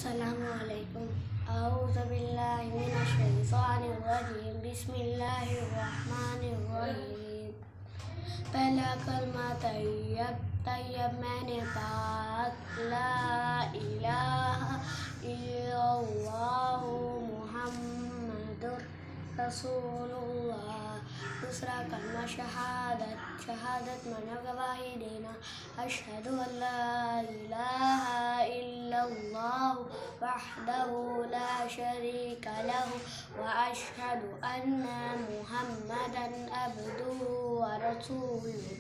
अस्सलामुअलैकुम। औज़ुबिल्लाहि मिनश्शैतानिर्रजीम। बिस्मिल्लाहिर्रहमानिर्रहीम। पहला कलमा तैयब, तैयब मैंने पाक। ला इलाहा इल्लल्लाहु मुहम्मदुर रसूलुल्लाह। दूसरा कलमा शहादत, शहादत माना गवाही देना। अशहदु अल्ला इलाहा इल्लल्लाहु वहदहु ला शरीका लहु व अशहदु अन्ना मुहम्मदन अब्दुहु व रसूलुहु।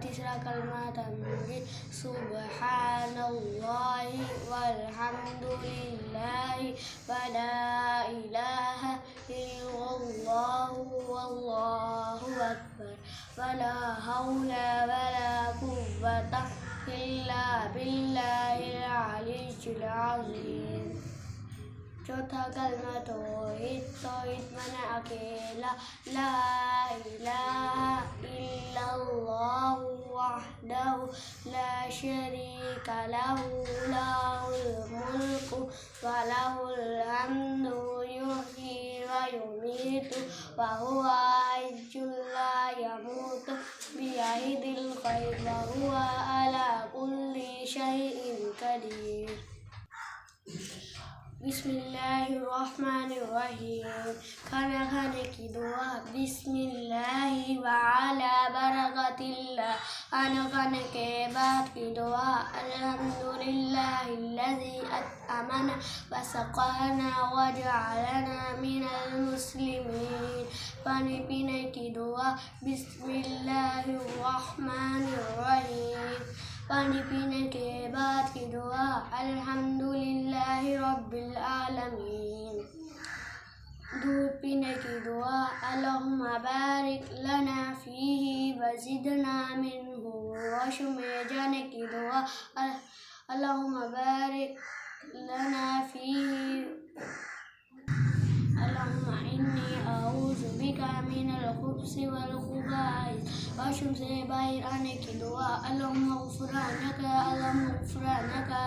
तीसरा कलमा तमजीद, सुब्हानल्लाहि वल्हम्दुलिल्लाहि व ला इलाहा इल्लल्लाहु वल्लाहु अकबर व ला हौला व ला कुव्वता इल्ला बिल्लाहिल अलिय्यिल अज़ीम। चौथा कलमा तौहीद, तौहीद माना अकेला। ला इलाहा इल्लल्लाहु वहदहु ला शरीका लहु लहुल मुल्कु व लहुल हम्दु युहयी व युमीतु व हुवा हय्युन ला यमूतु बियदिहिल खैर व हुवा अला कुल्लि शैइन क़दीर। बिस्मिल्लाहिर्रहमानिर्रहीम। खाना खाने की दुआ। बिस्मिल्लाहि व अला बरकतिल्लाह। खाना खाने के बाद की दुआ। अल्हम्दुलिल्लाहिल्लज़ी अत्'अमना व सक़ाना व जअलना मिनल मुस्लिमीन। पानी पीने की दुआ। बिस्मिल्लाहिर्रहमानिर्रहीम। पानी पीने के बाद की दुआ। अल्हम्दुलिल्लाहि रब्बिल आलमीन। दूध पीने की दुआ। अल्लाहुम्मा बारिक लना फ़ीही व ज़िदना मिन्हु। वॉशरूम में जाने की दुआ। अल्लाहुम्मा बारिक लना फ़ीही। अल्लाहुम्मा इन्नी अऊज़ु बिका मिनल खुब्सि वल खुबाइस। वॉशरूम से बाहर आने की दुआ। अल्लाहुम्मा गुफ़्रानका, अल्लाहुम्मा गुफ़्रानका।